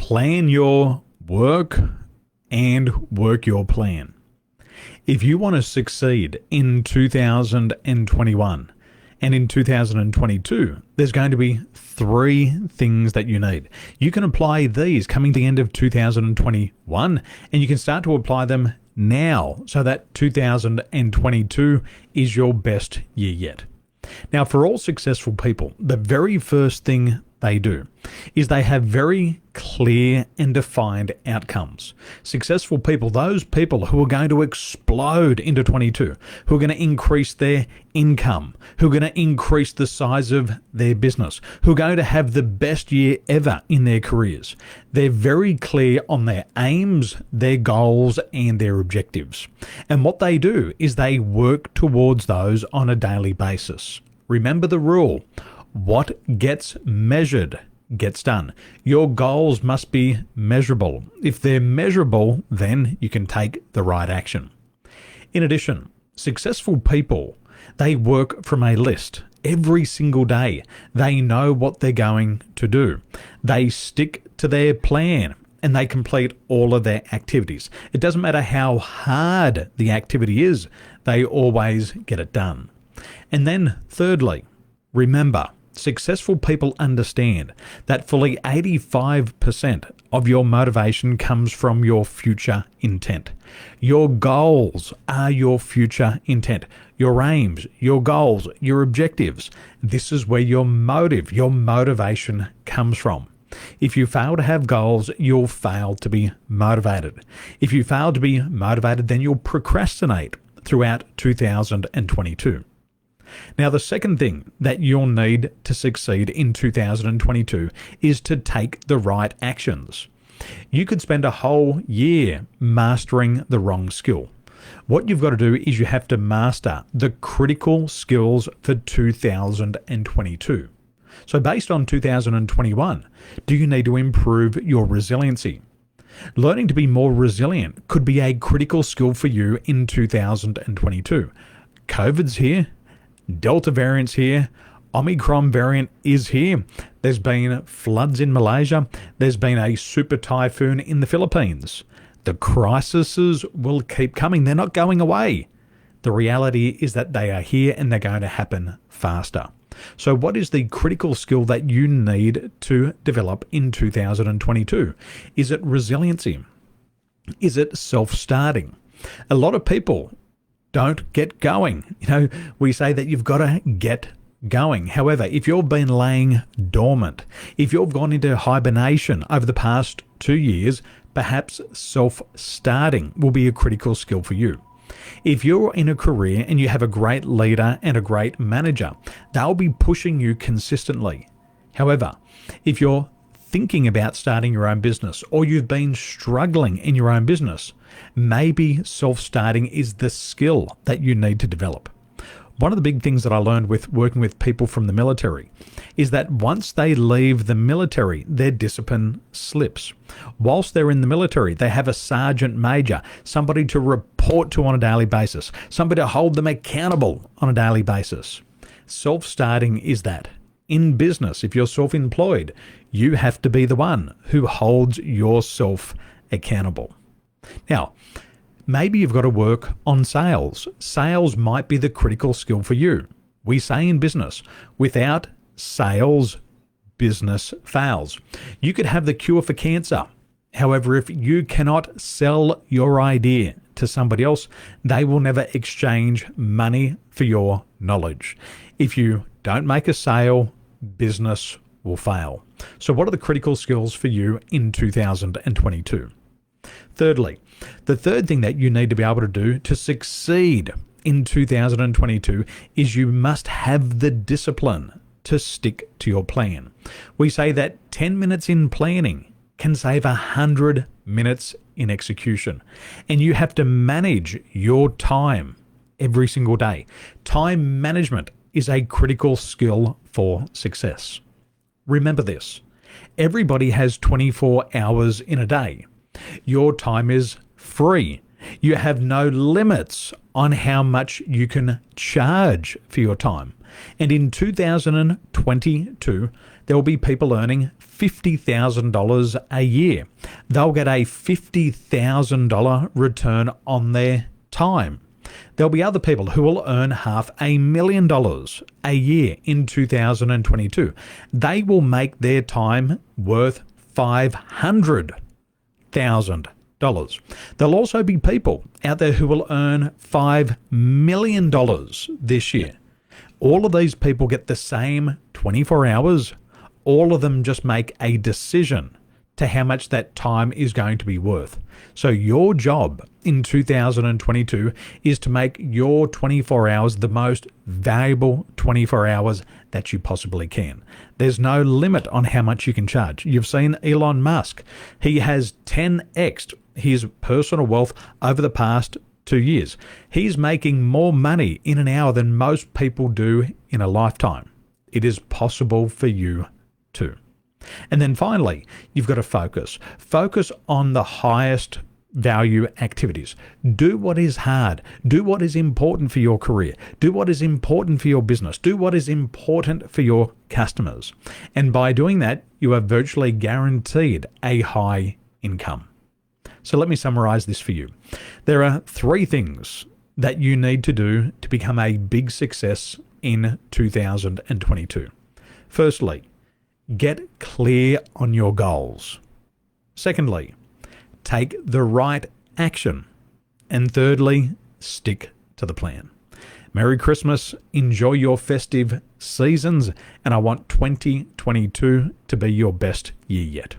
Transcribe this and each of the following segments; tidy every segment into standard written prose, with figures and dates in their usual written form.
Plan your work and work your plan. If you want to succeed in 2021 and in 2022, there's going to be three things that you need. You can apply these coming to the end of 2021, and you can start to apply them now so that 2022 is your best year yet. Now, for all successful people, the very first thing they do is they have very clear and defined outcomes. Successful people, those people who are going to explode into 22, who are going to increase their income, who are going to increase the size of their business, who are going to have the best year ever in their careers. They're very clear on their aims, their goals, and their objectives. And what they do is they work towards those on a daily basis. Remember the rule. What gets measured gets done. Your goals must be measurable. If they're measurable, then you can take the right action. In addition, successful people, they work from a list every single day. They know what they're going to do. They stick to their plan and they complete all of their activities. It doesn't matter how hard the activity is, they always get it done. And then thirdly, remember, successful people understand that fully 85% of your motivation comes from your future intent. Your goals are your future intent. Your aims, your goals, your objectives. This is where your motive, your motivation comes from. If you fail to have goals, you'll fail to be motivated. If you fail to be motivated, then you'll procrastinate throughout 2022. Now, the second thing that you'll need to succeed in 2022 is to take the right actions. You could spend a whole year mastering the wrong skill. What you've got to do is you have to master the critical skills for 2022. So based on 2021, do you need to improve your resiliency? Learning to be more resilient could be a critical skill for you in 2022. COVID's here. Delta variant's here. Omicron variant is here. There's been floods in Malaysia. There's been a super typhoon in the Philippines. The crises will keep coming. They're not going away. The reality is that they are here and they're going to happen faster. So what is the critical skill that you need to develop in 2022? Is it resiliency? Is it self-starting? A lot of people don't get going. We say that you've got to get going. However, if you've been laying dormant, if you've gone into hibernation over the past 2 years, perhaps self-starting will be a critical skill for you. If you're in a career and you have a great leader and a great manager, they'll be pushing you consistently. However, if you're thinking about starting your own business or you've been struggling in your own business, maybe self-starting is the skill that you need to develop. One of the big things that I learned with working with people from the military is that once they leave the military, their discipline slips. Whilst they're in the military, they have a sergeant major, somebody to report to on a daily basis, somebody to hold them accountable on a daily basis. Self-starting is that. In business, if you're self-employed, you have to be the one who holds yourself accountable. Now, maybe you've got to work on sales. Sales might be the critical skill for you. We say in business, without sales, business fails. You could have the cure for cancer. However, if you cannot sell your idea to somebody else, they will never exchange money for your knowledge. If you don't make a sale, business will fail. So what are the critical skills for you in 2022? Thirdly, the third thing that you need to be able to do to succeed in 2022 is you must have the discipline to stick to your plan. We say that 10 minutes in planning can save 100 minutes in execution. And you have to manage your time every single day. Time management is a critical skill for success. Remember this, everybody has 24 hours in a day. Your time is free. You have no limits on how much you can charge for your time. And in 2022, there will be people earning $50,000 a year. They'll get a $50,000 return on their time. There'll be other people who will earn $500,000 a year in 2022. They will make their time worth $500,000. There'll also be people out there who will earn $5 million this year. All of these people get the same 24 hours. All of them just make a decision to how much that time is going to be worth. So your job in 2022 is to make your 24 hours the most valuable 24 hours that you possibly can. There's no limit on how much you can charge. You've seen Elon Musk. He has 10x'd his personal wealth over the past 2 years. He's making more money in an hour than most people do in a lifetime. It is possible for you too. And then finally, you've got to focus. Focus on the highest value activities. Do what is hard. Do what is important for your career. Do what is important for your business. Do what is important for your customers. And by doing that, you are virtually guaranteed a high income. So let me summarize this for you. There are 3 things that you need to do to become a big success in 2022. Firstly, get clear on your goals. Secondly, take the right action. And thirdly, stick to the plan. Merry Christmas, enjoy your festive seasons, and I want 2022 to be your best year yet.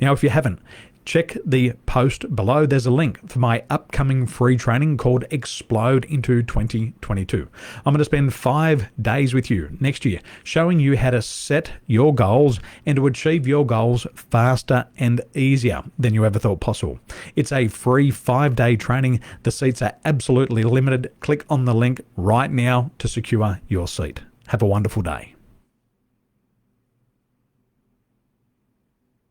Now, if you haven't, check the post below. There's a link for my upcoming free training called Explode into 2022. I'm going to spend 5 days with you next year showing you how to set your goals and to achieve your goals faster and easier than you ever thought possible. It's a free 5-day training. The seats are absolutely limited. Click on the link right now to secure your seat. Have a wonderful day.